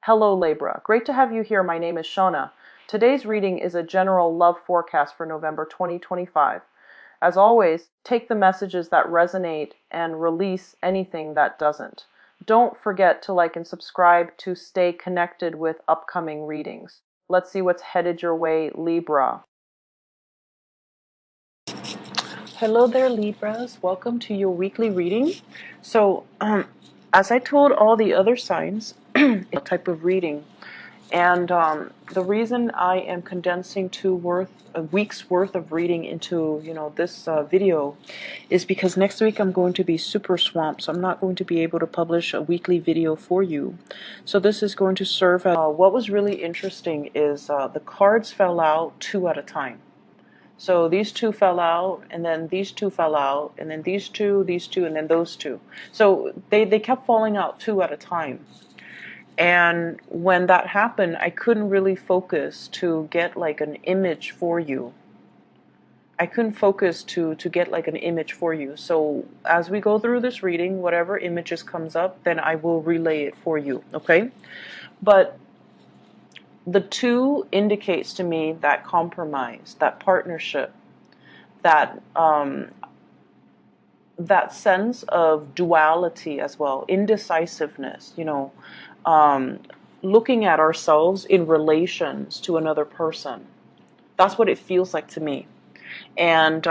Hello Libra, great to have you here. My name is Shona. Today's reading is a general love forecast for November 2025. As always, take the messages that resonate and release anything that doesn't. Don't forget to like and subscribe to stay connected with upcoming readings. Let's see what's headed your way, Libra. Hello there, Libras. Welcome to your weekly reading. So, as I told all the other signs, it's a type of reading. And the reason I am condensing a week's worth of reading into, this video is because next week I'm going to be super swamped. So I'm not going to be able to publish a weekly video for you. So this is going to serve as, what was really interesting is the cards fell out two at a time. So these two fell out, and then these two fell out, and then these two, and then those two. So they kept falling out two at a time. And when that happened, I couldn't really focus to get like an image for you. I couldn't focus to get like an image for you. So as we go through this reading, whatever images comes up, then I will relay it for you, okay? But the two indicates to me that compromise, that partnership, that that sense of duality as well, indecisiveness, looking at ourselves in relations to another person. That's what it feels like to me. And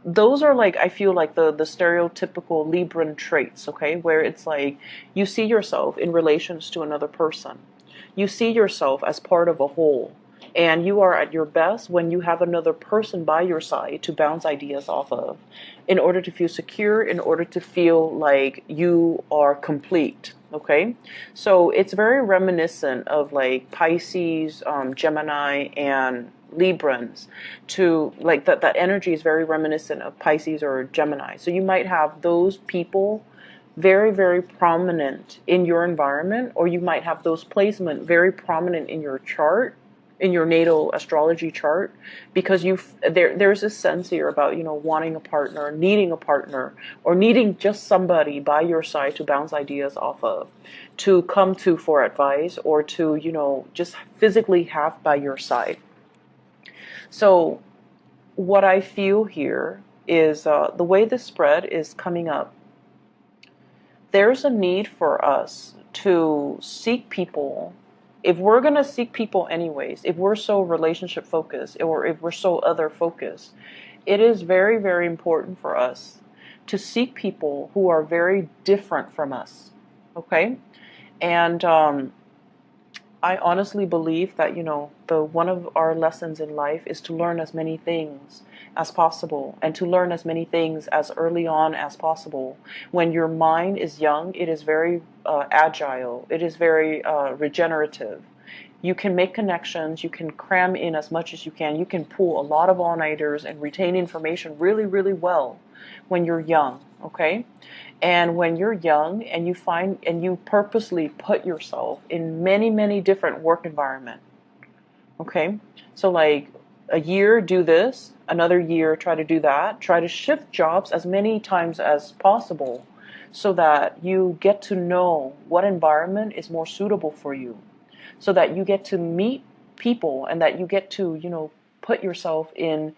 those are like, I feel like the stereotypical Libran traits, okay, where it's like you see yourself in relations to another person. You see yourself as part of a whole. And you are at your best when you have another person by your side to bounce ideas off of, in order to feel secure, in order to feel like you are complete, okay? So it's very reminiscent of like Pisces, Gemini, and Librans. To like that energy is very reminiscent of Pisces or Gemini. So you might have those people very, very prominent in your environment, or you might have those placement very prominent in your chart, in your natal astrology chart, because there's this sense here about, wanting a partner, or needing just somebody by your side to bounce ideas off of, to come to for advice, or to, just physically have by your side. So what I feel here is the way this spread is coming up, there's a need for us to seek people. If we're going to seek people anyways, if we're so relationship focused, or if we're so other focused, it is very, very important for us to seek people who are very different from us, okay? And I honestly believe that, one of our lessons in life is to learn as many things as possible, and to learn as many things as early on as possible. When your mind is young, it is very agile. It is very regenerative. You can make connections. You can cram in as much as you can. You can pull a lot of all-nighters and retain information really, really well when you're young, okay? And when you're young and you purposely put yourself in many, many different work environments, okay? So like a year, do this, another year, try to do that, try to shift jobs as many times as possible, so that you get to know what environment is more suitable for you, so that you get to meet people, and that you get to, put yourself in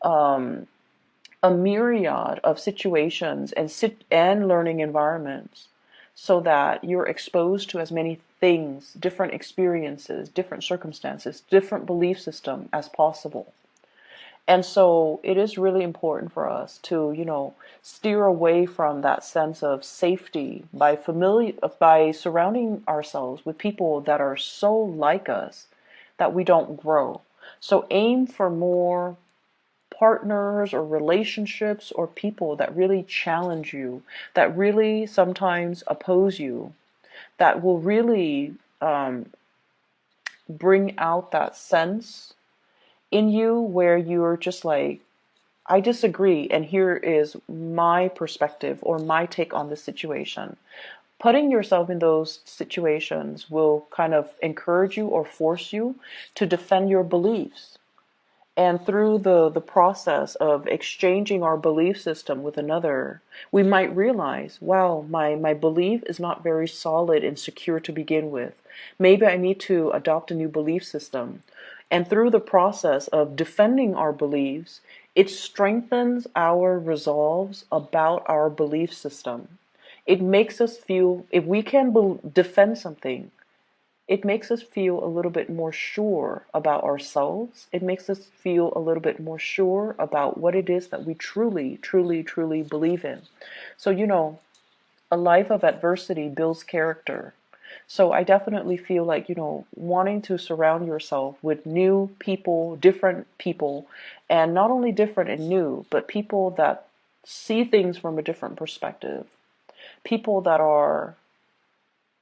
a myriad of situations and learning environments, so that you're exposed to as many things, different experiences, different circumstances, different belief system as possible. And so it is really important for us to, steer away from that sense of safety by surrounding ourselves with people that are so like us that we don't grow. So aim for more partners or relationships or people that really challenge you, that really sometimes oppose you, that will really bring out that sense in you where you're just like, I disagree, and here is my perspective or my take on this situation. Putting yourself in those situations will kind of encourage you or force you to defend your beliefs. And through the process of exchanging our belief system with another, we might realize, wow, my belief is not very solid and secure to begin with. Maybe I need to adopt a new belief system. And through the process of defending our beliefs, it strengthens our resolves about our belief system. It makes us feel, if we can defend something, it makes us feel a little bit more sure about ourselves. It makes us feel a little bit more sure about what it is that we truly, truly, truly believe in. So, a life of adversity builds character. So I definitely feel like, wanting to surround yourself with new people, different people, and not only different and new, but people that see things from a different perspective. People that are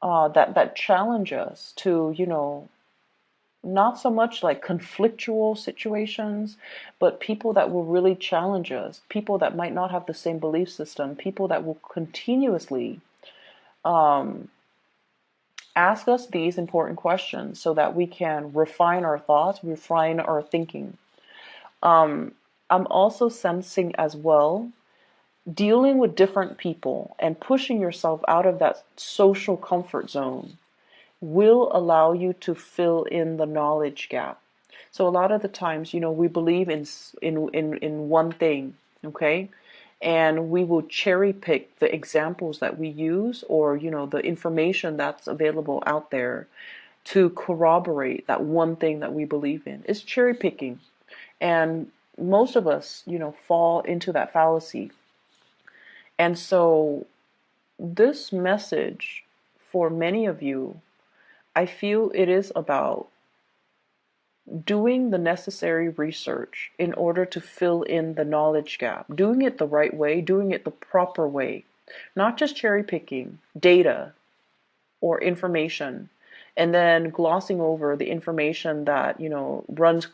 that challenge us to, not so much like conflictual situations, but people that will really challenge us, people that might not have the same belief system, people that will continuously um, ask us these important questions so that we can refine our thoughts, refine our thinking. Um, I'm also sensing as well dealing with different people and pushing yourself out of that social comfort zone will allow you to fill in the knowledge gap. So a lot of the times, we believe in one thing, okay? And we will cherry pick the examples that we use, or the information that's available out there to corroborate that one thing that we believe in. It's cherry picking. And most of us, fall into that fallacy. And so this message for many of you, I feel it is about doing the necessary research in order to fill in the knowledge gap, doing it the right way, doing it the proper way, not just cherry picking data or information and then glossing over the information that, runs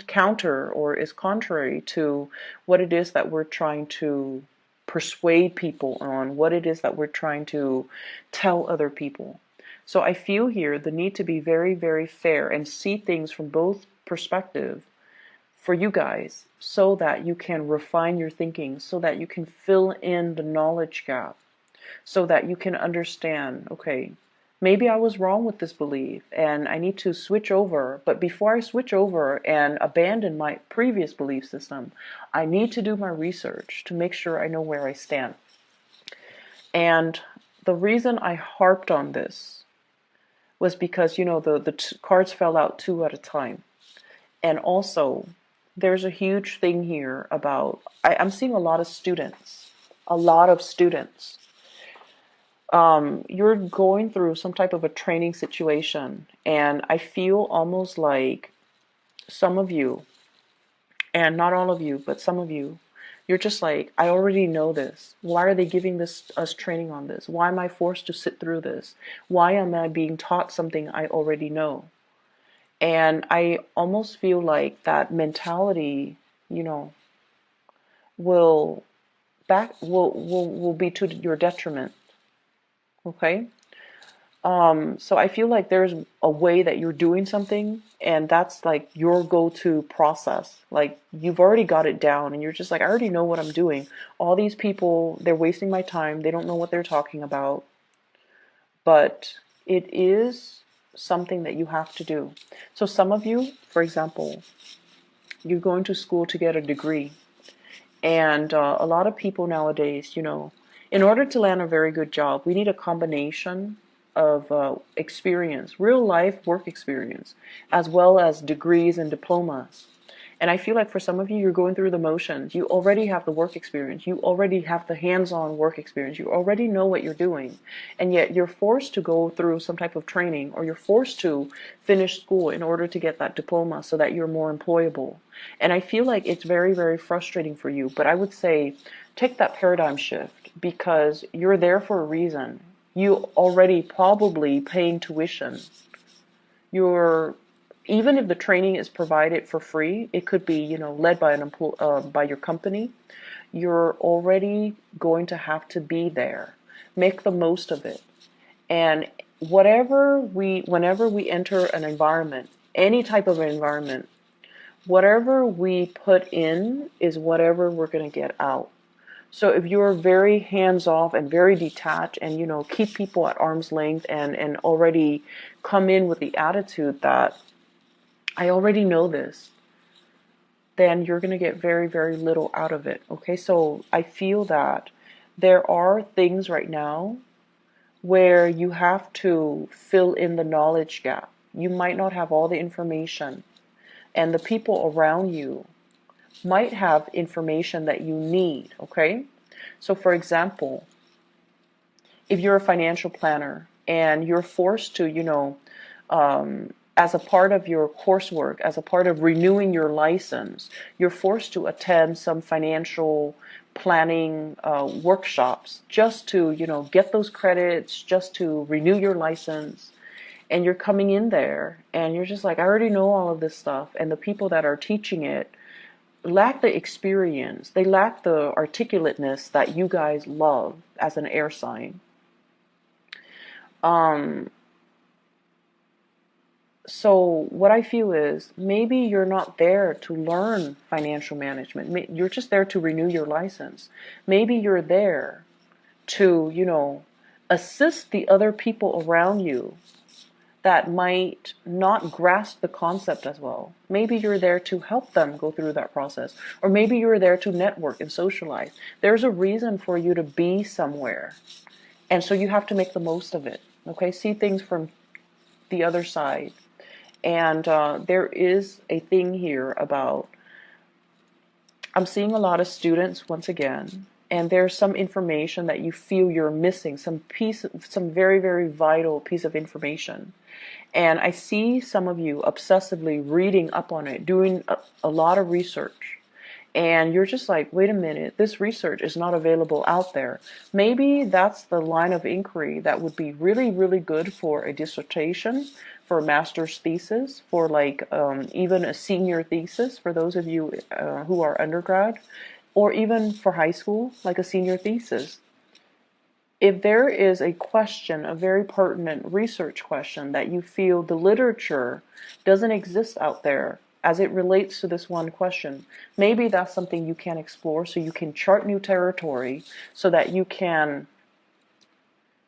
counter or is contrary to what it is that we're trying to persuade people on, what it is that we're trying to tell other people. So I feel here the need to be very, very fair and see things from both perspectives for you guys so that you can refine your thinking, so that you can fill in the knowledge gap, so that you can understand, okay, maybe I was wrong with this belief and I need to switch over. But before I switch over and abandon my previous belief system, I need to do my research to make sure I know where I stand. And the reason I harped on this was because, the cards fell out two at a time. And also, there's a huge thing here about, I'm seeing a lot of students, you're going through some type of a training situation, and I feel almost like some of you, and not all of you, but some of you, you're just like, I already know this. Why are they giving us training on this? Why am I forced to sit through this? Why am I being taught something I already know? And I almost feel like that mentality, you know, will will be to your detriment. Okay? So I feel like there's a way that you're doing something, and that's like your go-to process. Like you've already got it down, and you're just like, I already know what I'm doing. All these people, they're wasting my time. They don't know what they're talking about. But it is something that you have to do. So some of you, for example, you're going to school to get a degree. And a lot of people nowadays, in order to land a very good job, we need a combination of experience, real life work experience, as well as degrees and diplomas. And I feel like for some of you, you're going through the motions. You already have the work experience. You already have the hands-on work experience. You already know what you're doing. And yet you're forced to go through some type of training, or you're forced to finish school in order to get that diploma so that you're more employable. And I feel like it's very, very frustrating for you. But I would say take that paradigm shift, because you're there for a reason. You already probably paying tuition. You're Even if the training is provided for free, it could be, led by by your company. You're already going to have to be there. Make the most of it. And whenever we enter an environment, any type of environment, whatever we put in is whatever we're going to get out. So if you're very hands off and very detached and, keep people at arm's length and already come in with the attitude that I already know this, then you're going to get very, very little out of it. Okay, so I feel that there are things right now where you have to fill in the knowledge gap. You might not have all the information, and the people around you might have information that you need. Okay, so for example, if you're a financial planner and you're forced to, as a part of your coursework, as a part of renewing your license, you're forced to attend some financial planning workshops just to, get those credits, just to renew your license. And you're coming in there and you're just like, I already know all of this stuff. And the people that are teaching it lack the experience. They lack the articulateness that you guys love as an air sign. So what I feel is maybe you're not there to learn financial management. You're just there to renew your license. Maybe you're there to, assist the other people around you that might not grasp the concept as well. Maybe you're there to help them go through that process. Or maybe you're there to network and socialize. There's a reason for you to be somewhere. And so you have to make the most of it. Okay, see things from the other side. And there is a thing here about, I'm seeing a lot of students once again, and there's some information that you feel you're missing, some very, very vital piece of information. And I see some of you obsessively reading up on it, doing a lot of research. And you're just like, wait a minute, this research is not available out there. Maybe that's the line of inquiry that would be really, really good for a dissertation, for a master's thesis, for like even a senior thesis for those of you who are undergrad, or even for high school, like a senior thesis. If there is a question, a very pertinent research question that you feel the literature doesn't exist out there as it relates to this one question, maybe that's something you can explore so you can chart new territory so that you can,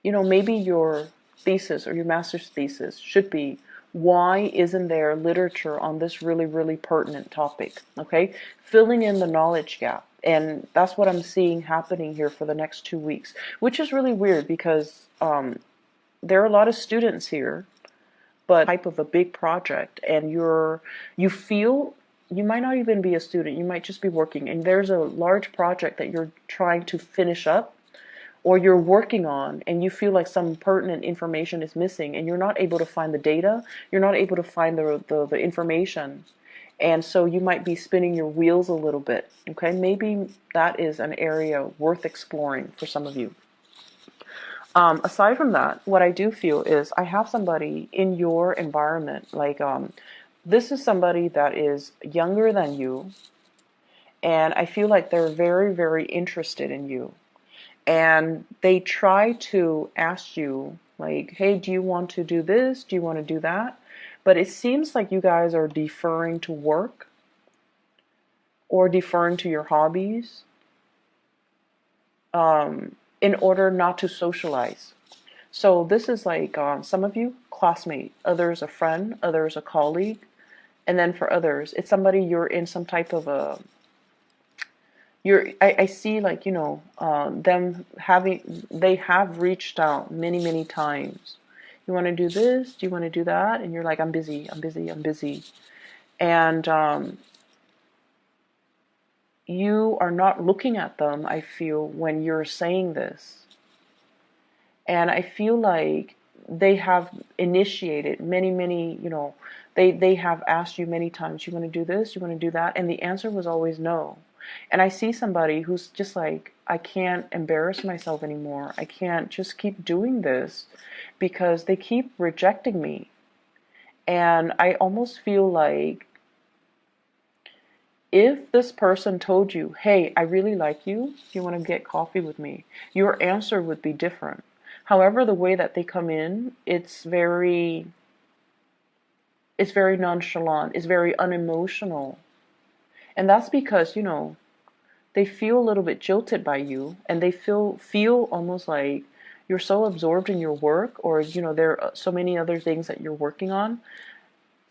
maybe your thesis or your master's thesis should be, why isn't there literature on this really, really pertinent topic? Okay, filling in the knowledge gap. And that's what I'm seeing happening here for the next 2 weeks, which is really weird because there are a lot of students here, but type of a big project, and you feel you might not even be a student, you might just be working, and there's a large project that you're trying to finish up or you're working on, and you feel like some pertinent information is missing and you're not able to find the data, you're not able to find the information. And so you might be spinning your wheels a little bit. Okay, maybe that is an area worth exploring for some of you. Aside from that, what I do feel is I have somebody in your environment, like this is somebody that is younger than you, and I feel like they're very, very interested in you. And they try to ask you, like, hey, do you want to do this? Do you want to do that? But it seems like you guys are deferring to work or deferring to your hobbies in order not to socialize. So this is like some of you, classmate, others a friend, others a colleague, and then for others, it's somebody you're in some type of a I see like, they have reached out many, many times. You want to do this? Do you want to do that? And you're like, I'm busy, I'm busy, I'm busy. And you are not looking at them, I feel, when you're saying this. And I feel like they have initiated many, many, they have asked you many times, you want to do this? You want to do that? And the answer was always no. And I see somebody who's just like, I can't embarrass myself anymore. I can't just keep doing this because they keep rejecting me. And I almost feel like if this person told you, hey, I really like you, do you want to get coffee with me? Your answer would be different. However, the way that they come in, it's very nonchalant, it's very unemotional. And that's because, you know, they feel a little bit jilted by you, and they feel almost like you're so absorbed in your work, or, you know, there are so many other things that you're working on,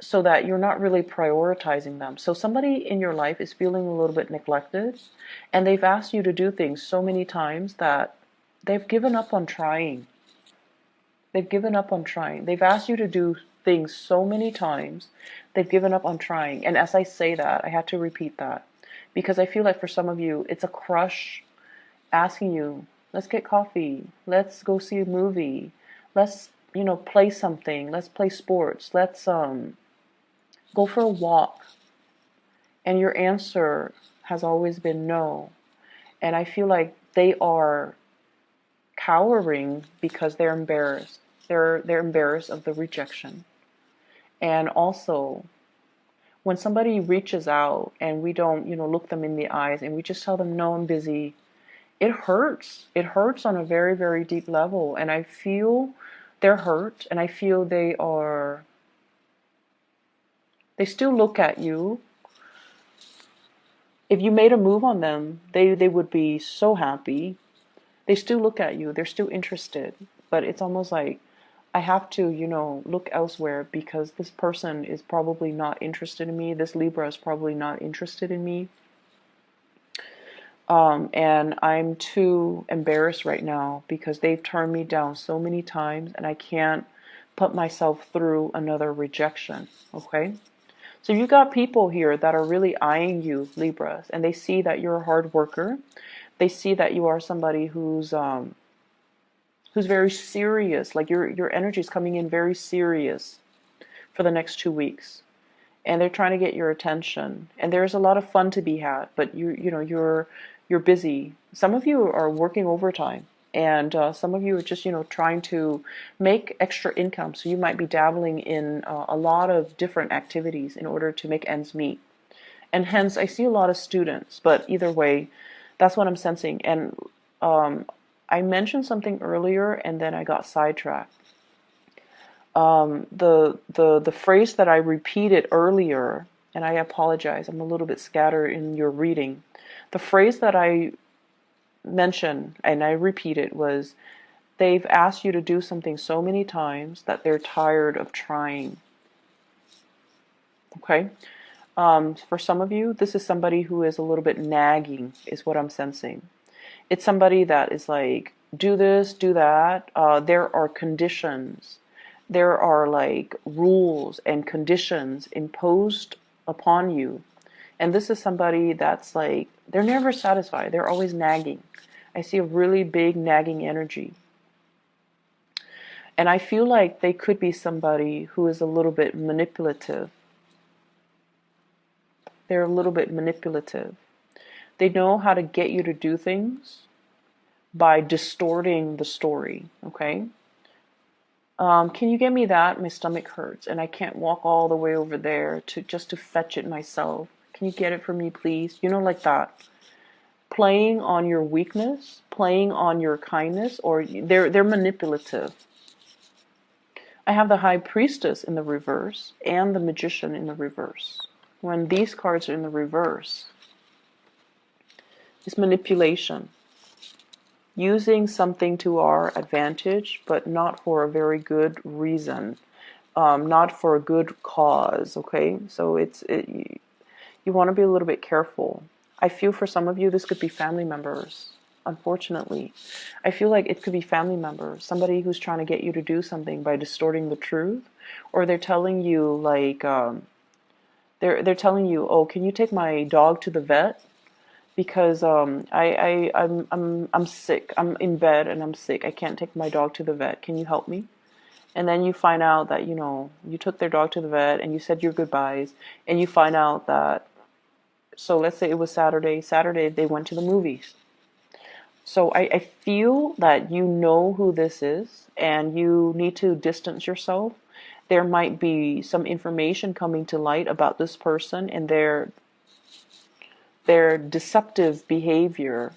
so that you're not really prioritizing them. So somebody in your life is feeling a little bit neglected, and they've asked you to do things so many times that they've given up on trying. They've given up on trying. They've asked you to do things so many times, they've given up on trying. And as I say that, I have to repeat that, because I feel like for some of you, it's a crush asking you, let's get coffee, let's go see a movie, let's, you know, play something, let's play sports, let's go for a walk. And your answer has always been no. And I feel like they are cowering because they're embarrassed. They're embarrassed of the rejection. And also, when somebody reaches out and we don't, you know, look them in the eyes and we just tell them, no, I'm busy, it hurts. It hurts on a very, very deep level. And I feel they're hurt, and I feel they still look at you. If you made a move on them, they would be so happy. They still look at you. They're still interested. But it's almost like, I have to, you know, look elsewhere, because this person is probably not interested in me. This Libra is probably not interested in me. And I'm too embarrassed right now because they've turned me down so many times, and I can't put myself through another rejection. Okay? So you got people here that are really eyeing you, Libras, and they see that you're a hard worker. They see that you are somebody who's very serious. Like your energy is coming in very serious for the next 2 weeks, and they're trying to get your attention. And there's a lot of fun to be had, but you know you're busy. Some of you are working overtime, and some of you are just, you know, trying to make extra income. So you might be dabbling in a lot of different activities in order to make ends meet. And hence, I see a lot of students. But either way, that's what I'm sensing. And I mentioned something earlier, and then I got sidetracked. The phrase that I repeated earlier, and I apologize, I'm a little bit scattered in your reading. The phrase that I mentioned and I repeated was, they've asked you to do something so many times that they're tired of trying. Okay? For some of you, this is somebody who is a little bit nagging, is what I'm sensing. It's somebody that is like, do this, do that. There are conditions. There are like rules and conditions imposed upon you. And this is somebody that's like, they're never satisfied. They're always nagging. I see a really big nagging energy. And I feel like they could be somebody who is a little bit manipulative. They're a little bit manipulative. They know how to get you to do things by distorting the story, okay? Can you get me that? My stomach hurts and I can't walk all the way over there to fetch it myself. Can you get it for me, please? You know, like that. Playing on your weakness, playing on your kindness, or they're manipulative. I have the High Priestess in the reverse and the Magician in the reverse. When these cards are in the reverse, it's manipulation. Using something to our advantage, but not for a very good reason. Not for a good cause, okay? So you want to be a little bit careful. I feel for some of you, this could be family members, unfortunately. I feel like it could be family members, somebody who's trying to get you to do something by distorting the truth, or they're telling you like, they're telling you, oh, can you take my dog to the vet? Because I'm sick. I'm in bed and I'm sick. I can't take my dog to the vet. Can you help me? And then you find out that, you know, you took their dog to the vet and you said your goodbyes, and you find out that, so let's say it was Saturday. Saturday they went to the movies. So I feel that you know who this is and you need to distance yourself. There might be some information coming to light about this person and their deceptive behavior,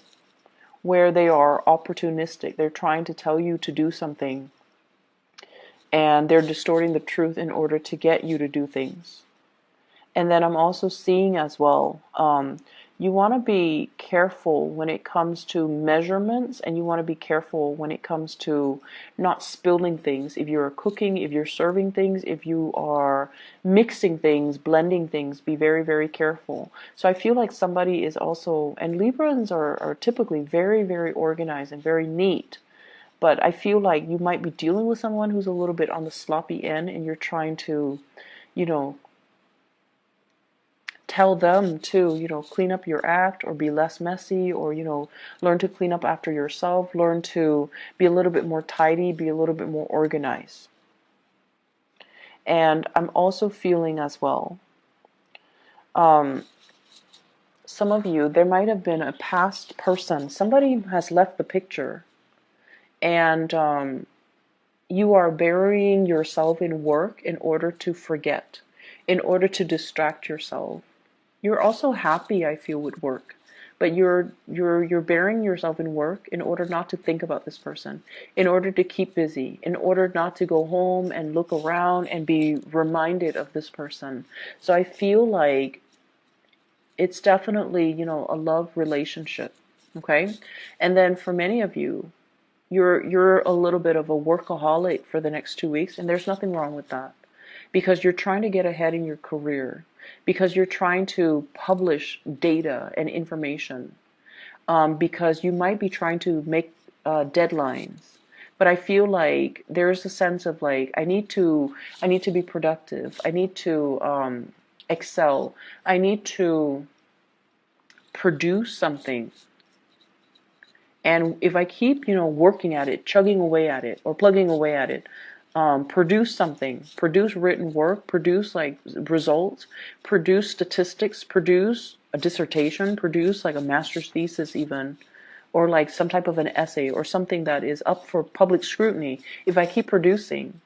where they are opportunistic. They're trying to tell you to do something, and they're distorting the truth in order to get you to do things. And then I'm also seeing as well, you want to be careful when it comes to measurements, and you want to be careful when it comes to not spilling things. If you're cooking, if you're serving things, if you are mixing things, blending things, be very, very careful. So I feel like somebody is also, and Librans are typically very, very organized and very neat. But I feel like you might be dealing with someone who's a little bit on the sloppy end, and you're trying to, you know, tell them to, clean up your act or be less messy, or, learn to clean up after yourself, learn to be a little bit more tidy, be a little bit more organized. And I'm also feeling as well, some of you, there might have been a past person, somebody has left the picture, and you are burying yourself in work in order to forget, in order to distract yourself. You're also happy, I feel, with work, but you're burying yourself in work in order not to think about this person, in order to keep busy, in order not to go home and look around and be reminded of this person. So I feel like it's definitely, a love relationship, okay? And then for many of you, you're a little bit of a workaholic for the next 2 weeks, and there's nothing wrong with that, because you're trying to get ahead in your career, because you're trying to publish data and information, because you might be trying to make deadlines. But I feel like there's a sense of like, I need to be productive. I need to excel. I need to produce something. And if I keep, working at it, chugging away at it, or plugging away at it, produce something, produce written work, produce like results, produce statistics, produce a dissertation, produce like a master's thesis even, or like some type of an essay or something that is up for public scrutiny. If I keep producing,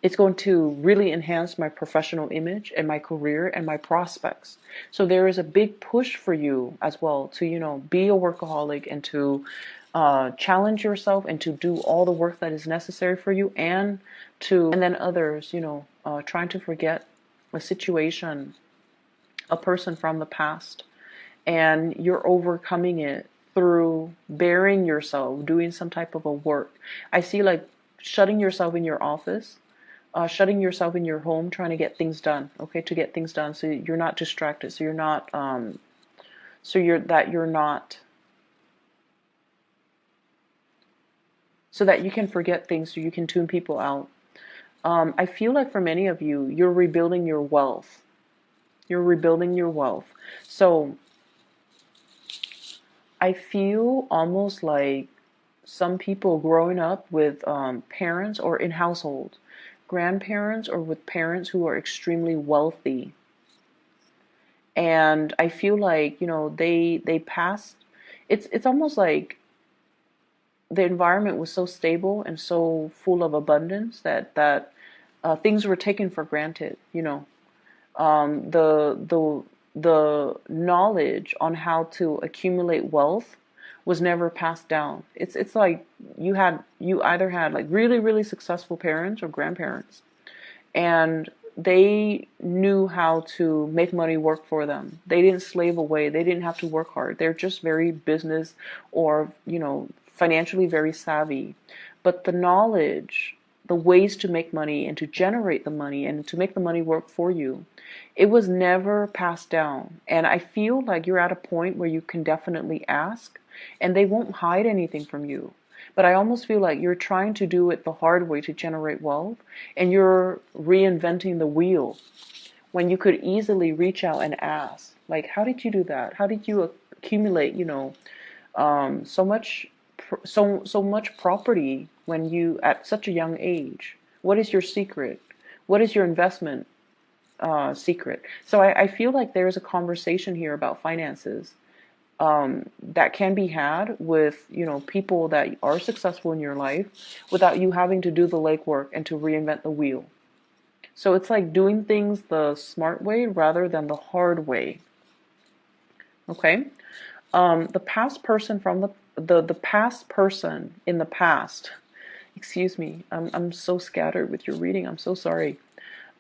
it's going to really enhance my professional image and my career and my prospects. So there is a big push for you as well to, be a workaholic and to challenge yourself and to do all the work that is necessary for you, and then others, trying to forget a situation, a person from the past, and you're overcoming it through burying yourself, doing some type of a work. I see like shutting yourself in your office, shutting yourself in your home, trying to get things done, okay, to get things done, so you're not distracted, so you're not, so that you can forget things, so you can tune people out. I feel like for many of you, you're rebuilding your wealth. You're rebuilding your wealth. So I feel almost like some people growing up with parents or in households, grandparents, or with parents who are extremely wealthy. And I feel like, they passed. It's almost like the environment was so stable and so full of abundance that things were taken for granted. The knowledge on how to accumulate wealth was never passed down. It's like you either had like really, really successful parents or grandparents, and they knew how to make money work for them. They didn't slave away. They didn't have to work hard. They're just very business or, financially very savvy. But the knowledge, the ways to make money and to generate the money and to make the money work for you, it was never passed down. And I feel like you're at a point where you can definitely ask, and they won't hide anything from you. But I almost feel like you're trying to do it the hard way to generate wealth, and you're reinventing the wheel when you could easily reach out and ask, like, how did you do that? How did you accumulate, so much property when you at such a young age? What is your secret? What is your investment secret? So I feel like there's a conversation here about finances that can be had with, people that are successful in your life without you having to do the legwork and to reinvent the wheel. So it's like doing things the smart way rather than the hard way. Okay? The past person from the past person in the past, excuse me, I'm so scattered with your reading, I'm so sorry.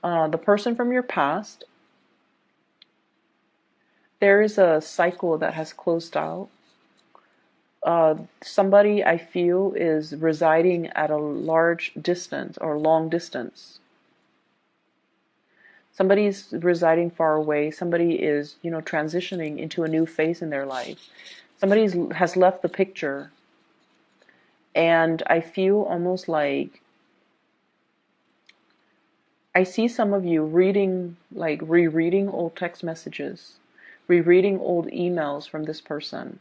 The person from your past There is a cycle that has closed out. Somebody I feel is residing at a large distance or long distance. Somebody's residing far away. Somebody is, transitioning into a new phase in their life. Somebody has left the picture. And I feel almost like I see some of you reading, like rereading old text messages, rereading old emails from this person.